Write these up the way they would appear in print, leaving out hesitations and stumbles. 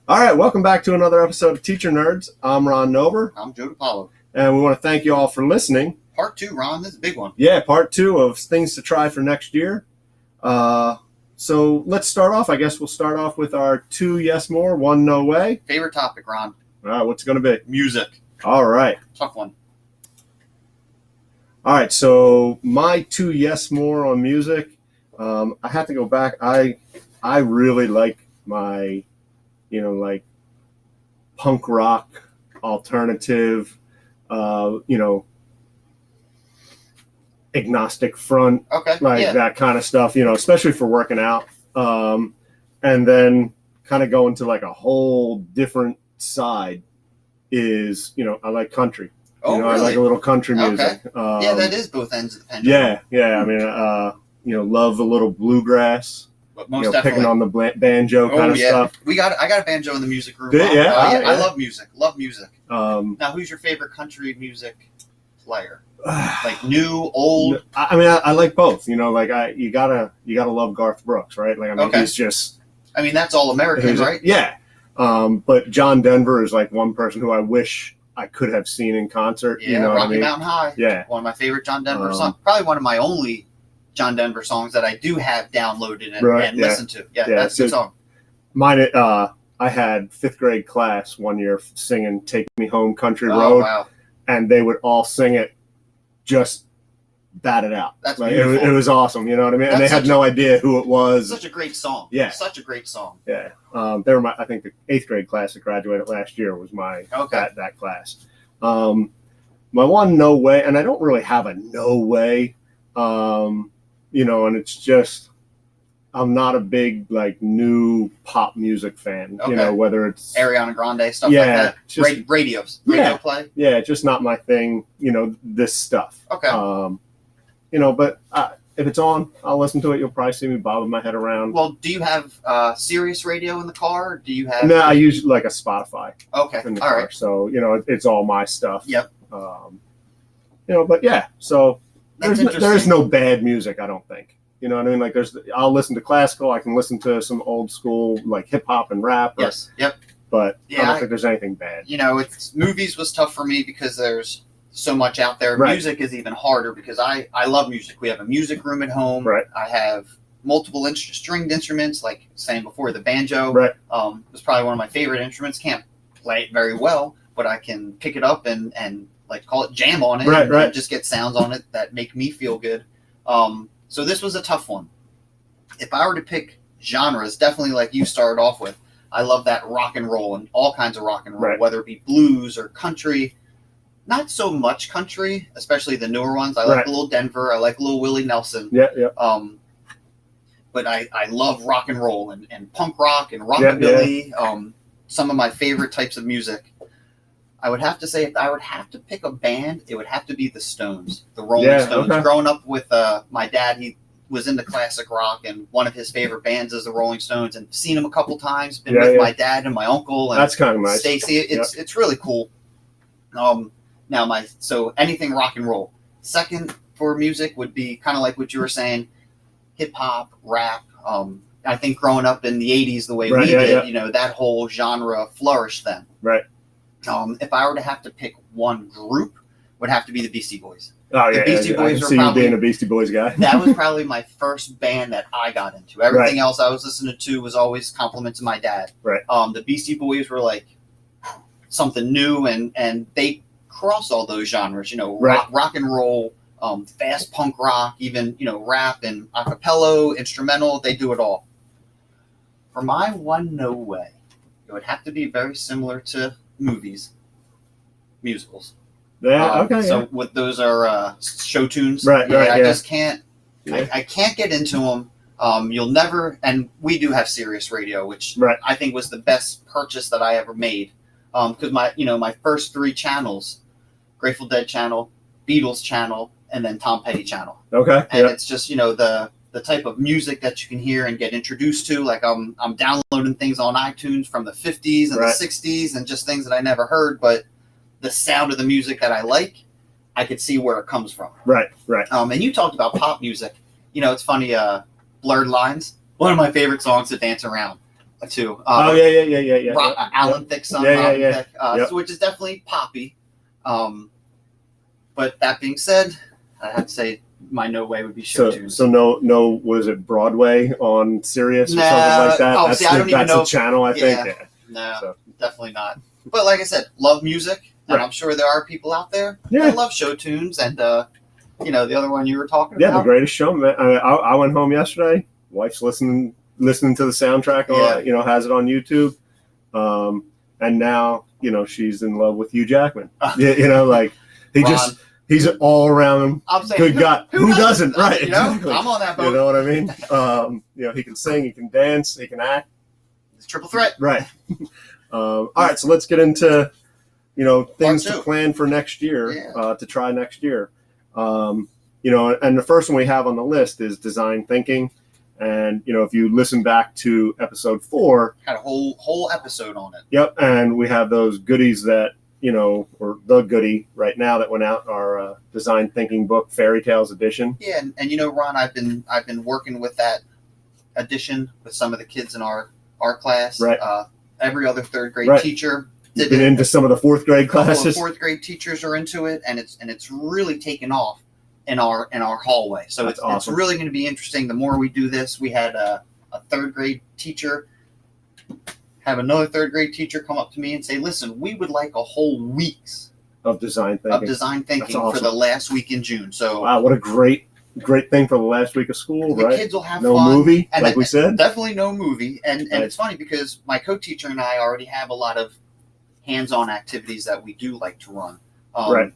All right, welcome back to another episode of Teacher Nerds. I'm Ron Nover. I'm Joe DePaulo. And we want to thank you all for listening. Part 2, Ron. This is a big one. Yeah, part 2 of things to try for next year. So let's start off. I guess we'll start off with our 2 yes more, 1 no way. Favorite topic, Ron? All right, what's it going to be? Music. All right. Tough one. All right, so my 2 yes more on music. I have to go back. I really like my, like punk rock, alternative, agnostic front, that kind of stuff, especially for working out. And then kind of going to like a whole different side is, I like country. Oh, really? I like a little country music. Okay. Yeah, that is both ends of the pendulum. Yeah. I mean, love a little bluegrass. But most definitely picking on the banjo kind of stuff. I got a banjo in the music room. Yeah. I love music. Now, who's your favorite country music player? Like new, old? I mean, I like both. You gotta love Garth Brooks, right? Like, I mean, he's just. I mean, that's all American, right? Yeah. But John Denver is like one person who I wish I could have seen in concert. Yeah, Rocky Mountain High. Yeah. One of my favorite John Denver songs. Probably one of my only John Denver songs that I do have downloaded and listened to. Yeah, that's a good song. Mine, I had 5th grade class one year singing "Take Me Home, Country Road," wow. And they would all sing it, just bat it out. That's like, beautiful. It was awesome. You know what I mean? And they had no idea who it was. Such a great song. Yeah, such a great song. Yeah, they were I think the 8th grade class that graduated last year was my that class. My one no way, and I don't really have a no way. And it's just, I'm not a big, like, new pop music fan, whether it's Ariana Grande, stuff like that. Just, radio play. Yeah, just not my thing, this stuff. Okay. But if it's on, I'll listen to it. You'll probably see me bobbing my head around. Well, do you have Sirius radio in the car? Or do you have? No, I use like a Spotify. Okay. In the car. Right. So, it's all my stuff. Yep. But yeah, so there's no bad music, I don't think. You know what I mean? Like I'll listen to classical. I can listen to some old school like hip hop and rap. Yes. Yep. But I don't think there's anything bad. Movies was tough for me because there's so much out there. Right. Music is even harder because I love music. We have a music room at home. Right. I have multiple stringed instruments, like saying before, the banjo. Right. Was probably one of my favorite instruments. Can't play it very well, but I can pick it up and like call it jam on it. And just get sounds on it that make me feel good. So this was a tough one. If I were to pick genres, definitely like you started off with, I love that rock and roll and all kinds of rock and roll, whether it be blues or country. Not so much country, especially the newer ones. I like a little Denver. I like a little Willie Nelson. Yeah. But I love rock and roll and punk rock and rockabilly. Yeah. Some of my favorite types of music. I would have to say, if I would have to pick a band, it would have to be the Stones, the Rolling Stones. Okay. Growing up with my dad, he was into classic rock, and one of his favorite bands is the Rolling Stones. And seen him a couple times. Been with my dad and my uncle and that's kind of nice. Stacy. It's really cool. So anything rock and roll. Second for music would be kind of like what you were saying, hip hop, rap. I think growing up in the 80s, the way we did, that whole genre flourished then. Right. If I were to have to pick one group, would have to be the Beastie Boys. Oh, the Beastie Boys I see you being a Beastie Boys guy. That was probably my first band that I got into. Everything else I was listening to was always compliments of my dad. Right. The Beastie Boys were like something new, and they cross all those genres. Rock and roll, fast punk rock, even rap and acapella, instrumental. They do it all. For my one no way, it would have to be very similar to musicals. Yeah, okay. So what those are show tunes. Right. I just can't. Yeah. I can't get into them. You'll never. And we do have Sirius Radio, which I think was the best purchase that I ever made. Because my first 3 channels, Grateful Dead channel, Beatles channel, and then Tom Petty channel. Okay. And it's just the type of music that you can hear and get introduced to. Like I'm downloading things on iTunes from the 50s and the 60s and just things that I never heard, but the sound of the music that I like, I could see where it comes from. Right. And you talked about pop music. It's funny, Blurred Lines, one of my favorite songs to dance around. too. Yeah. Alan Thicke's son, Thicke, which is definitely poppy. But that being said, I have to say my no way would be show tunes. So no, what is it, Broadway on Sirius or something like that? Oh, I don't even know. That's the channel, I think. Yeah. No, definitely not. But like I said, love music, and I'm sure there are people out there that love show tunes, and the other one you were talking about. Yeah, The Greatest Showman. I went home yesterday. Wife's listening to the soundtrack. Has it on YouTube, and now she's in love with Hugh Jackman. He's an all around good guy. Who doesn't? Right? Exactly. I'm on that boat. You know what I mean? He can sing, he can dance, he can act. It's triple threat. Right. All right, so let's get into things to plan for next year, to try next year. And the first one we have on the list is design thinking. And if you listen back to episode 4, had a whole episode on it. Yep, and we have those goodies that or the goodie right now that went out, our design thinking book, Fairy Tales edition. Yeah, and Ron, I've been working with that edition with some of the kids in our class. Right. Every other third grade teacher did been into some of the fourth grade classes. Fourth grade teachers are into it, and it's really taken off in our hallway. So it's really going to be interesting. The more we do this, we had a third grade teacher have another third grade teacher come up to me and say, "Listen, we would like a whole week's of design thinking for the last week in June." So wow, what a great thing for the last week of school, the right? Kids will have no fun. Movie, and like we said. Definitely no movie. And it's funny because my co-teacher and I already have a lot of hands-on activities that we do like to run. Right.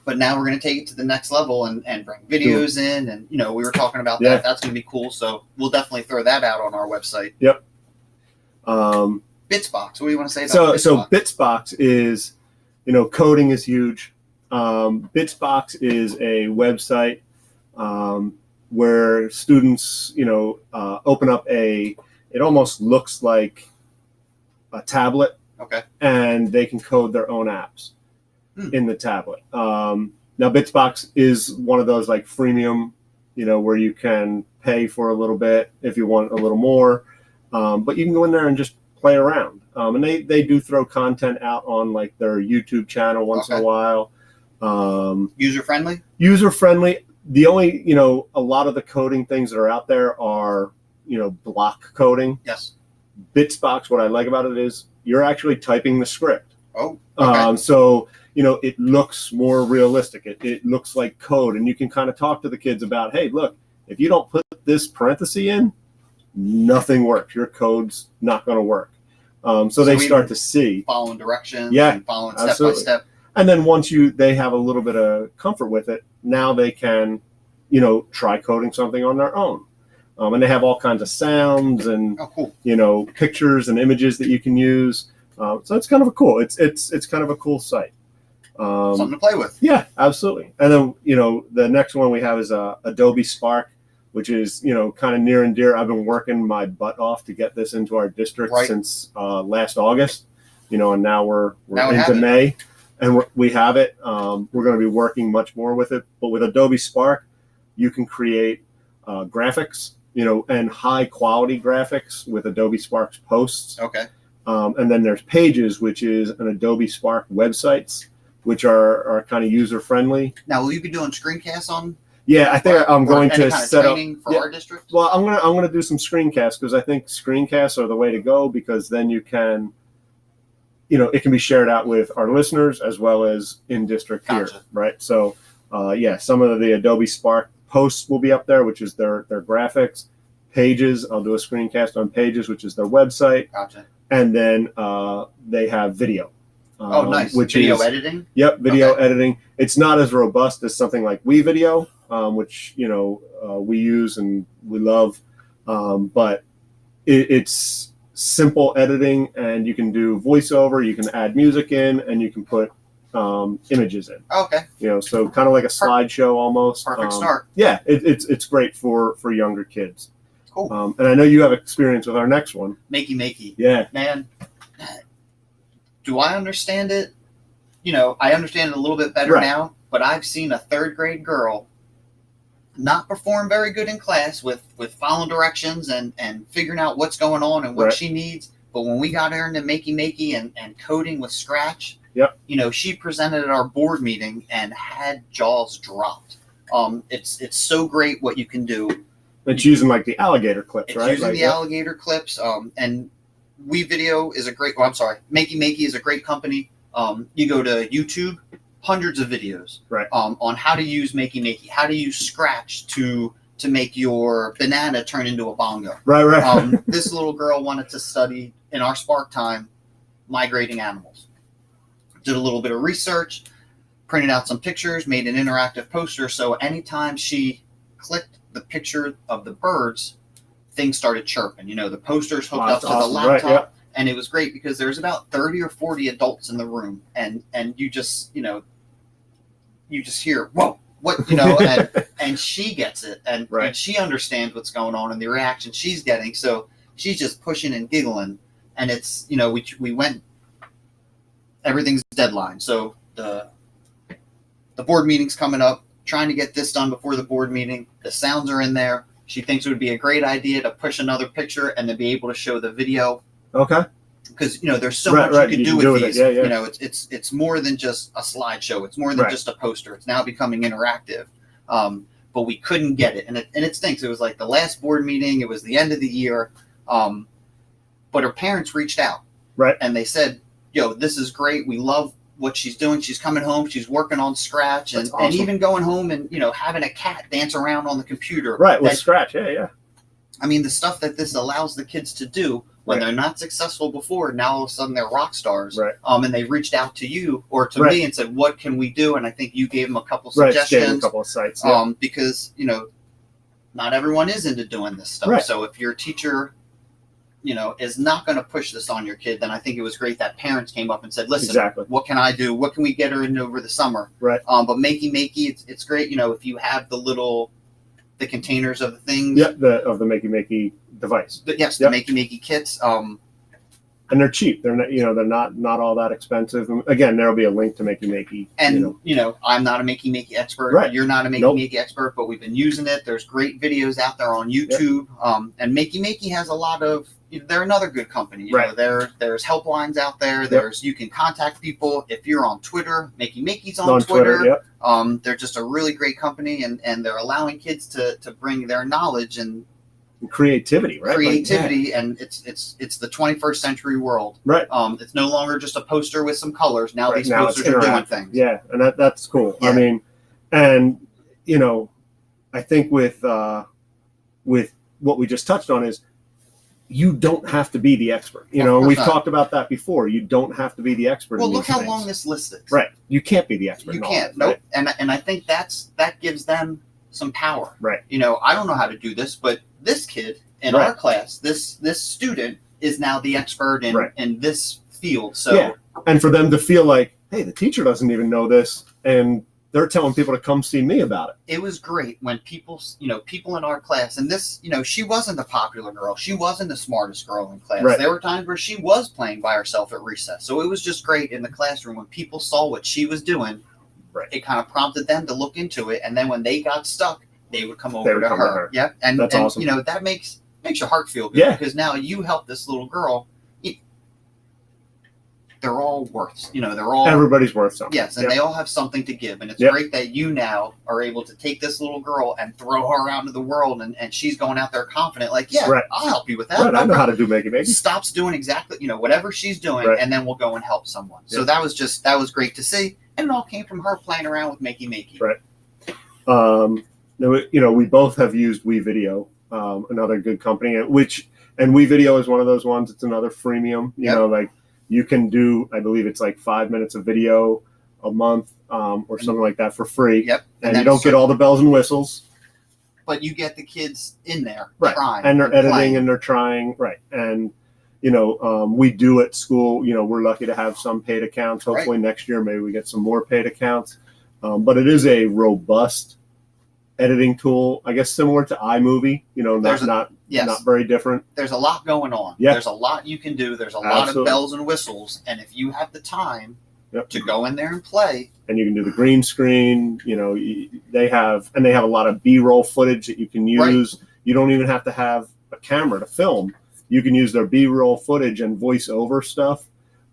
But now we're going to take it to the next level and bring videos in. And, we were talking about that. That's going to be cool. So we'll definitely throw that out on our website. Yep. BitsBox. What do you want to say about BitsBox? So BitsBox is, coding is huge. BitsBox is a website where students, open up it almost looks like a tablet. Okay. And they can code their own apps in the tablet. Now, BitsBox is one of those like freemium, where you can pay for a little bit if you want a little more. But you can go in there and just play around. And they do throw content out on like their YouTube channel once in a while. User-friendly? User-friendly. The only, a lot of the coding things that are out there are, block coding. Yes. BitsBox, what I like about it is you're actually typing the script. Oh, okay. So, it looks more realistic. It looks like code. And you can kind of talk to the kids about, hey, look, if you don't put this parenthesis in, nothing works. Your code's not going to work. So they start to see. Following directions. Yeah, and following step by step. And then once they have a little bit of comfort with it, now they can, try coding something on their own. And they have all kinds of sounds and, pictures and images that you can use. So it's kind of a cool. It's kind of a cool site. Something to play with. Yeah, absolutely. And then, the next one we have is Adobe Spark, which is, kind of near and dear. I've been working my butt off to get this into our district since last August, and now we're into May, and we have it. We're going to be working much more with it. But with Adobe Spark, you can create graphics, and high quality graphics with Adobe Spark's posts. Okay. And then there's Pages, which is an Adobe Spark websites, which are kind of user friendly. Now, will you be doing screencasts on? Yeah, I think I'm going to set up for our district. Well, I'm gonna do some screencasts because I think screencasts are the way to go, because then you can, it can be shared out with our listeners as well as in district here, right? So, some of the Adobe Spark posts will be up there, which is their graphics. Pages, I'll do a screencast on Pages, which is their website. Gotcha. And then they have video. Nice. Which video is, editing? Yep, video editing. It's not as robust as something like WeVideo, which, we use and we love. But it's simple editing, and you can do voiceover, you can add music in, and you can put images in. Okay. So kind of like a slideshow almost. Perfect start. Yeah, it's great for younger kids. Cool. And I know you have experience with our next one. Makey. Yeah. Man, do I understand it? I understand it a little bit better now, but I've seen a third grade girl not perform very good in class with following directions and figuring out what's going on and what she needs. But when we got her into Makey and coding with Scratch, you know, she presented at our board meeting and had jaws dropped. It's so great what you can do. It's using like the alligator clips, right? It's using the alligator clips. And WeVideo is a great. Oh, I'm sorry, Makey is a great company. You go to YouTube, hundreds of videos on how to use Makey, how to use Scratch to make your banana turn into a bongo. Right. This little girl wanted to study in our Spark time migrating animals. Did a little bit of research, printed out some pictures, made an interactive poster. So anytime she clicked the picture of the birds, things started chirping. You know, the poster's hooked up to the laptop. And it was great because there's about 30 or 40 adults in the room, and you just, you know, you just hear, whoa, what, you know, and she gets it, and she understands what's going on and the reaction she's getting. So she's just pushing and giggling, and it's, you know, we went, everything's deadline. So the board meeting's coming up, trying to get this done before the board meeting. The sounds are in there. She thinks it would be a great idea to push another picture and to be able to show the video. Okay. Because, you know, there's so much you can do with these. You know, it's more than just a slideshow. It's more than just a poster. It's now becoming interactive. But we couldn't get it, and it stinks. It was like the last board meeting. It was the end of the year. But her parents reached out, and they said, "Yo, this is great. We love what she's doing. She's coming home. She's working on Scratch, and even going home and, you know, having a cat dance around on the computer. With Scratch. Yeah. I mean, the stuff that this allows the kids to do when they're not successful before, now all of a sudden they're rock stars. And they reached out to you or to me and said, what can we do? And I think you gave them a couple suggestions. Gave them a couple of sites. Because, you know, not everyone is into doing this stuff. So if your teacher, you know, is not going to push this on your kid, then I think it was great that parents came up and said, listen, what can I do? What can we get her into over the summer? But Makey, it's great. You know, if you have the containers of the things. Of the Makey device. The Makey kits. And they're cheap. They're not, you know, they're not all that expensive. And again, there'll be a link to Makey. And you know, I'm not a Makey expert. You're not a Makey expert, but we've been using it. There's great videos out there on YouTube. And Makey has a lot of. They're another good company. You know, there's helplines out there. There's you can contact people if you're on Twitter. Makey's on Twitter. They're just a really great company, and they're allowing kids to bring their knowledge and creativity, and it's the 21st century world. It's no longer just a poster with some colors. Now these posters are doing things. And that's cool. I mean, and you know, I think with what we just touched on is, you don't have to be the expert. You know, we've talked about that before. You don't have to be the expert. Well, look how long this list is. You can't be the expert. You can't. Nope. And I think that gives them some power. You know, I don't know how to do this, but this kid in our class, this student is now the expert in this field. So and for them to feel like, hey, the teacher doesn't even know this, and they're telling people to come see me about it. It was great when people in our class, and this, you know, she wasn't the popular girl. She wasn't the smartest girl in class. There were times where she was playing by herself at recess. So it was just great in the classroom when people saw what she was doing. It kind of prompted them to look into it. And then when they got stuck, they would come over to her. And that's awesome. You know, that makes your heart feel good because now you help this little girl. They're all worth, you know, everybody's worth something. Yes, and they all have something to give. And it's great that you now are able to take this little girl and throw her out into the world, and she's going out there confident, like, I'll help you with that. I know how to do Makey. Stops doing exactly, you know, whatever she's doing, and then we'll go and help someone. So that was great to see. And it all came from her playing around with Makey. You know, we both have used WeVideo, another good company, and WeVideo is one of those ones. It's another freemium, you know, like, you can do, I believe it's like 5 minutes of video a month or something like that for free. And you don't get all the bells and whistles. But you get the kids in there trying. And they're editing playing. And they're trying. And, you know, we do at school, you know, we're lucky to have some paid accounts. Hopefully next year, maybe we get some more paid accounts. But it is a robust editing tool, I guess, similar to iMovie, you know, not very different. There's a lot going on. There's a lot you can do. There's a lot of bells and whistles. And if you have the time to go in there and play. And you can do the green screen. You know, they have a lot of B-roll footage that you can use. Right. You don't even have to have a camera to film. You can use their B-roll footage and voice over stuff.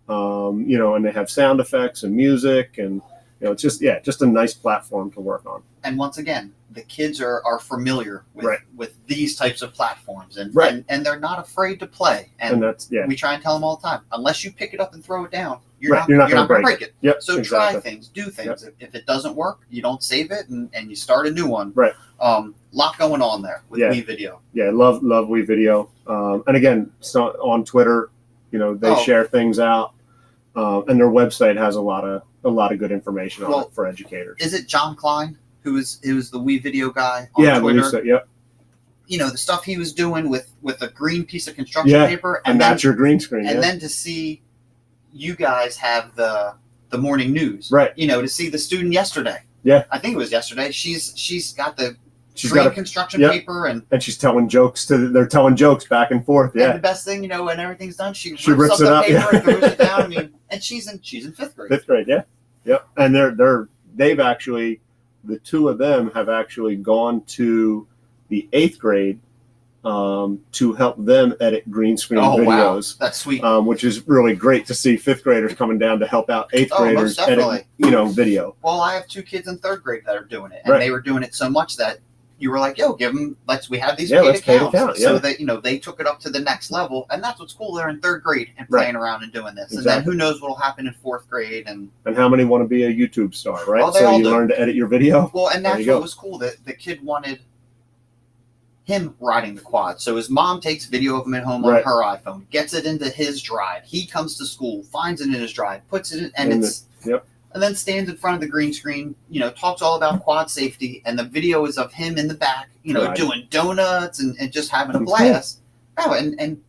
You know, and they have sound effects and music, and you know, it's just a nice platform to work on. And once again, the kids are familiar with these types of platforms, and they're not afraid to play. And that's we try and tell them all the time, unless you pick it up and throw it down, you're not going to break it. Yep, so try things, do things. Yep. If it doesn't work, you don't save it, and you start a new one. Right. Lot going on there with WeVideo. Yeah, love WeVideo. And again, so on Twitter, you know, they share things out, and their website has a lot of good information on it for educators. Is it John Klein who was the WeVideo guy on Twitter? Lisa, yep. You know, the stuff he was doing with a green piece of construction paper, and that's your green screen, and then to see you guys have the morning news, right? You know, to see the student yesterday. Yeah, I think it was yesterday. She's got the green construction paper, and she's telling jokes they're telling jokes back and forth. Yeah, and the best thing, you know, when everything's done, she rips up the paper and throws it down. I mean, and she's in 5th grade. 5th grade, yeah, yep. And they've actually, the two of them have actually gone to the 8th grade to help them edit green screen videos. Wow. That's sweet. Which is really great to see 5th graders coming down to help out 8th graders edit, you know, video. Well, I have 2 kids in 3rd grade that are doing it, and they were doing it so much that you were like, yo, give them, we have these paid accounts. So that, you know, they took it up to the next level, and that's what's cool. They're in 3rd grade and playing around and doing this. Exactly. And then who knows what will happen in 4th grade. And how many want to be a YouTube star, right? Well, so you learn to edit your video. Well, and that's what was cool. That the kid wanted him riding the quad. So his mom takes video of him at home on her iPhone, gets it into his drive. He comes to school, finds it in his drive, puts it in, and then stands in front of the green screen, you know, talks all about quad safety, and the video is of him in the back, you know, doing donuts and just having a blast. Oh, and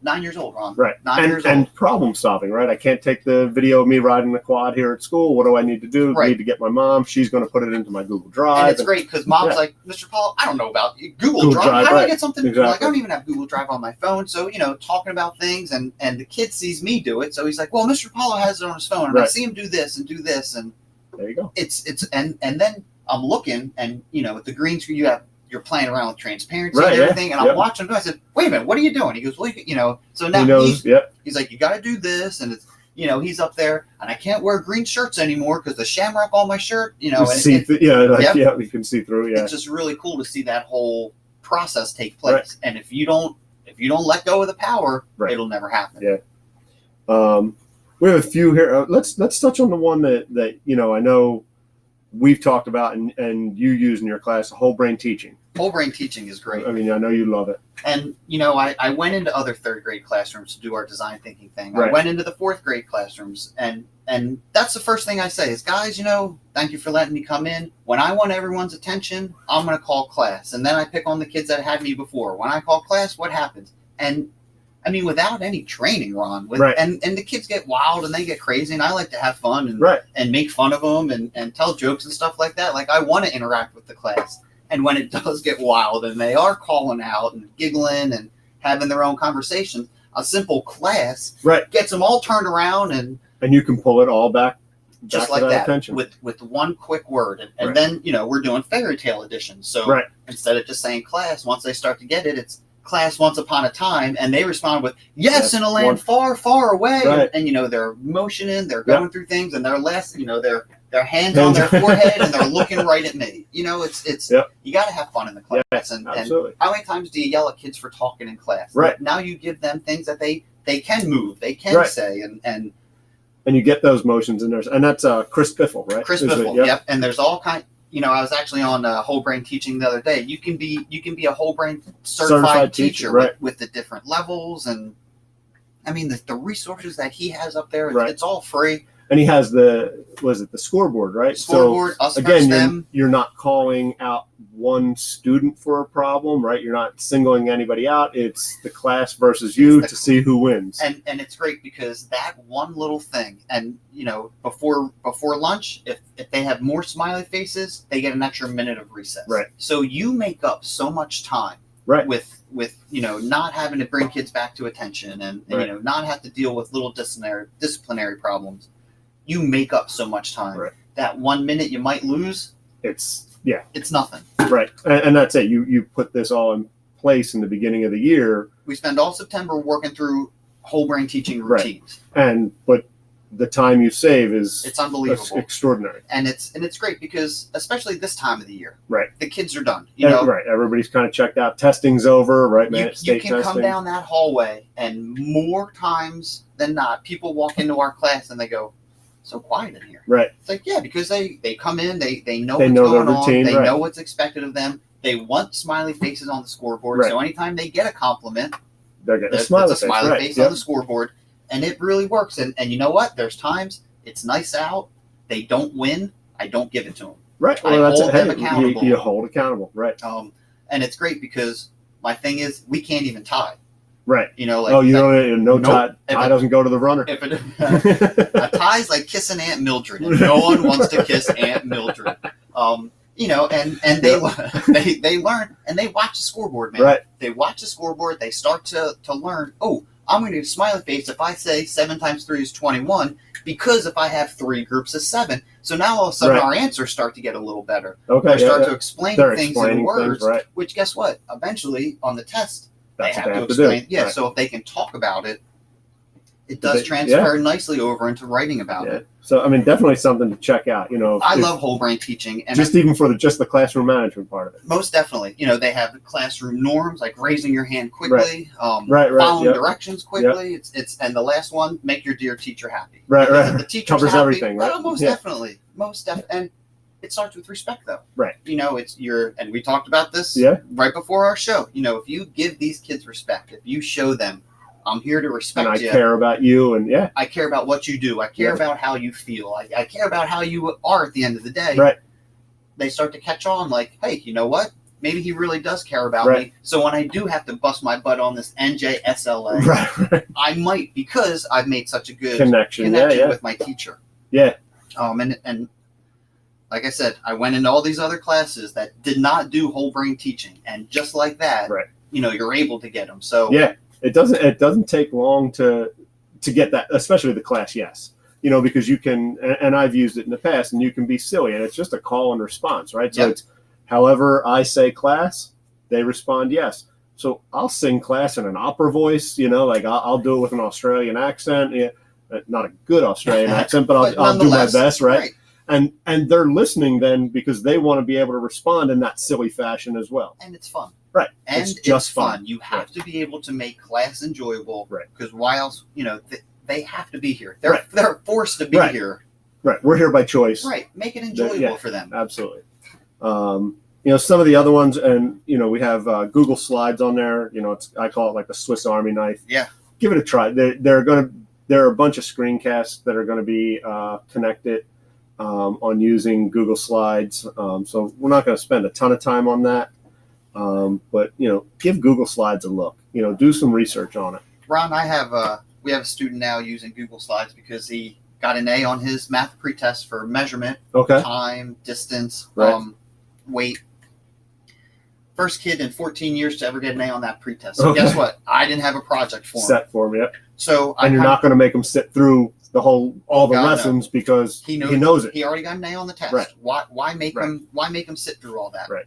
9 years old, Ron. Right. 9 years old. And problem solving, right? I can't take the video of me riding the quad here at school. What do I need to do? I need to get my mom. She's going to put it into my Google Drive. And it's great because mom's like, Mr. Paulo, I don't know about Google Drive. How do I get something? Exactly. Like, I don't even have Google Drive on my phone. So, you know, talking about things, and the kid sees me do it. So he's like, well, Mr. Paulo has it on his phone. And I see him do this and do this. And there you go. And then I'm looking, and, you know, with the green screen, you're playing around with transparency and everything, and I'm watching him. I said, "Wait a minute, what are you doing?" He goes, "Well, you know." So now he's like, "You got to do this," and it's, you know, he's up there, and I can't wear green shirts anymore because the shamrock on my shirt, you know, you can see through. Yeah, it's just really cool to see that whole process take place. Right. And if you don't let go of the power, it'll never happen. Yeah. We have a few here. Let's touch on the one that you know, I know we've talked about and you use in your class, whole brain teaching. Whole brain teaching is great. I mean, I know you love it. And, you know, I went into other 3rd grade classrooms to do our design thinking thing. I went into the 4th grade classrooms, and that's the first thing I say is, guys, you know, thank you for letting me come in. When I want everyone's attention, I'm going to call class. And then I pick on the kids that had me before. When I call class, what happens? And I mean, without any training, Ron, and the kids get wild and they get crazy, and I like to have fun and make fun of them and tell jokes and stuff like that. Like, I want to interact with the class. And when it does get wild and they are calling out and giggling and having their own conversations, a simple class gets them all turned around, and you can pull it all back just like that attention. with one quick word. And then, you know, we're doing fairy tale editions. So instead of just saying class, once they start to get it, it's class once upon a time, and they respond with yes in a land far, far away. And you know, they're motioning, they're going through things, and they're you know, their hands on their forehead, and they're looking right at me. You know, it's you got to have fun in the class. And how many times do you yell at kids for talking in class? Now you give them things that they can move, they can say, and you get those motions in there. And that's Chris Biffle, right? Chris Biffle, yep. And there's all kind. You know, I was actually on whole brain teaching the other day. You can be a whole brain certified teacher with the different levels, and I mean the resources that he has up there. It's all free. And he has the scoreboard, right? Scoreboard, so again, you're not calling out one student for a problem, right? You're not singling anybody out. It's the class versus you to see who wins. And it's great because that one little thing, and you know, before lunch, if they have more smiley faces, they get an extra minute of recess. Right. So you make up so much time. With you know, not having to bring kids back to attention, and you know, not have to deal with little disciplinary problems. you make up so much time. Right. That 1 minute you might lose, it's nothing. Right. And that's it. You put this all in place in the beginning of the year. We spend all September working through whole brain teaching routines. Right. But the time you save it's unbelievable, extraordinary, and it's great because especially this time of the year, right? The kids are done, you know, right? Everybody's kind of checked out. Testing's over, right? Man, you can come down that hallway, and more times than not, people walk into our class and they go, "So quiet in here." Right. It's like, yeah, because they come in, they know what's going on, they right. know what's expected of them. They want smiley faces on the scoreboard, right. So anytime they get a compliment, they're getting a smiley face on the scoreboard. And it really works. And you know what? There's times it's nice out. They don't win. I don't give it to them. Right. Well, I hold them accountable. You hold accountable. Right. And it's great because my thing is we can't even tie. Right. You know, like, no tie. Tie doesn't go to the runner. A tie's like kissing Aunt Mildred. And no one wants to kiss Aunt Mildred. You know, and they learn and they watch the scoreboard, man. Right. They watch the scoreboard. They start to learn. Oh, I'm going to do a smiley face if I say 7 times 3 is 21, because if I have 3 groups of 7. So now all of a sudden our answers start to get a little better. Okay. They start to explain things in words, right. Which guess what? Eventually on the test, That's they have to explain. Yeah. Right. So if they can talk about it, it does transfer nicely over into writing about it. So, I mean, definitely something to check out. You know, I love whole brain teaching, and even for the classroom management part of it. Most definitely, you know, they have classroom norms like raising your hand quickly, right. following directions quickly. Yep. It's and the last one, make your dear teacher happy. Right. If the teacher's covers happy, everything. Right. Well, most definitely, and it starts with respect, though. Right. You know, and we talked about this. Right before our show. You know, if you give these kids respect, if you show them, I'm here to respect you. And I care about you, and I care about what you do. I care about how you feel. I care about how you are at the end of the day. Right. They start to catch on like, hey, you know what? Maybe he really does care about me. So when I do have to bust my butt on this NJSLA, right. I might, because I've made such a good connection with my teacher. Yeah. And like I said, I went into all these other classes that did not do whole brain teaching, and just like that, you know, you're able to get them. So It doesn't take long to get that, especially the class yes. You know, because you can, and I've used it in the past, and you can be silly, and it's just a call and response, right? So it's however I say class, they respond yes. So I'll sing class in an opera voice, you know, like I'll do it with an Australian accent, not a good Australian accent, but I'll do my best, right? And they're listening then because they want to be able to respond in that silly fashion as well. And it's fun. Right. And it's just fun. You have to be able to make class enjoyable. Right. Because why else, you know, they have to be here. They're forced to be here. Right. We're here by choice. Right. Make it enjoyable for them. Absolutely. You know, some of the other ones, and, you know, we have Google Slides on there. You know, I call it like the Swiss Army knife. Yeah. Give it a try. There are a bunch of screencasts that are going to be connected on using Google Slides. So we're not going to spend a ton of time on that. But, you know, give Google Slides a look. You know, do some research on it. Ron, we have a student now using Google Slides because he got an A on his math pretest for measurement, time, distance, weight. First kid in 14 years to ever get an A on that pretest. So guess what? I didn't have a project for him. Set for him, yep. So you're not going to make him sit through all the lessons because he knows it. He already got an A on the test. Right. Why make him sit through all that? Right.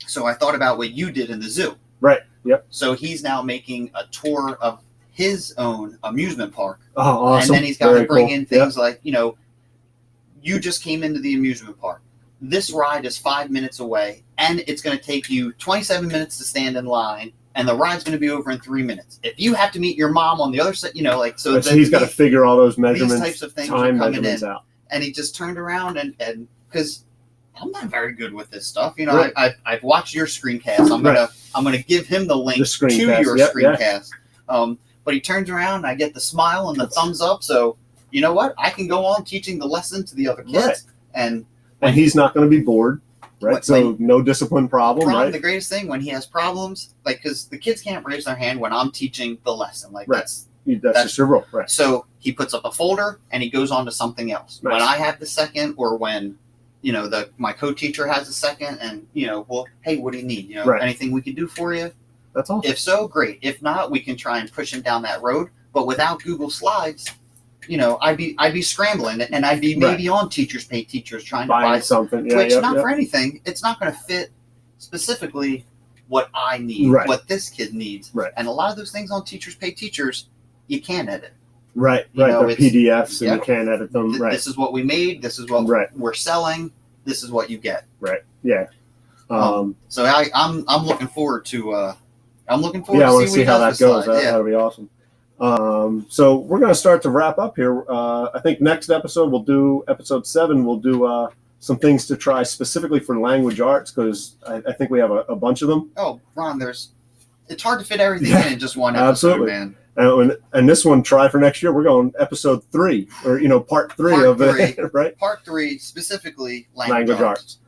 So I thought about what you did in the zoo. Right. Yep. So he's now making a tour of his own amusement park. Oh, awesome. And then he's got to bring in things like, you know, you just came into the amusement park. This ride is 5 minutes away, and it's going to take you 27 minutes to stand in line, and the ride's going to be over in 3 minutes. If you have to meet your mom on the other side, you know, like, so he's got to figure all those measurements, these types of things time are coming measurements in. out. And he just turned around and because I'm not very good with this stuff. You know, I've watched your screencast. I'm gonna give him the link to your screencast. But he turns around and I get the smile and the thumbs up. So you know what? I can go on teaching the lesson to the other kids. And he's not going to be bored. Right. So no discipline problem. Right. The greatest thing when he has problems, like, because the kids can't raise their hand when I'm teaching the lesson. Like that's just your role. Right. So he puts up a folder and he goes on to something else. Nice. When I have the second, or when, you know, my co-teacher has a second, and, you know, well, hey, what do you need? You know, anything we can do for you? That's awesome. If so, great. If not, we can try and push him down that road. But without Google Slides, I'd be scrambling, and I'd be maybe on Teachers Pay Teachers trying to buy something, which not for anything. It's not going to fit specifically what I need, what this kid needs. And a lot of those things on Teachers Pay Teachers, you can't edit. They're PDFs, and you can't edit them. This is what we made. This is what we're selling. This is what you get. So I'm looking forward to. I want to see how that goes. That'll be awesome. So we're going to start to wrap up here. I think next episode we'll do episode 7. We'll do some things to try specifically for language arts, because I think we have a bunch of them. Oh, Ron, it's hard to fit everything in just one episode, man. And this one, try for next year. We're going episode 3, or part 3 of it, right? Part 3 specifically language arts.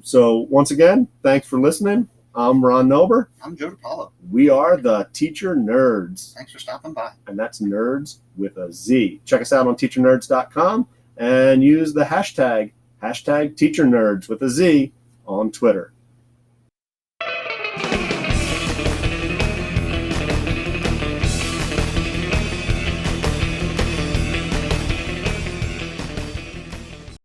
So once again, thanks for listening. I'm Ron Nober. I'm Joe DiPaolo. We are the Teacher Nerds. Thanks for stopping by. And that's nerds with a Z. Check us out on teachernerds.com and use the hashtag TeacherNerds with a Z on Twitter.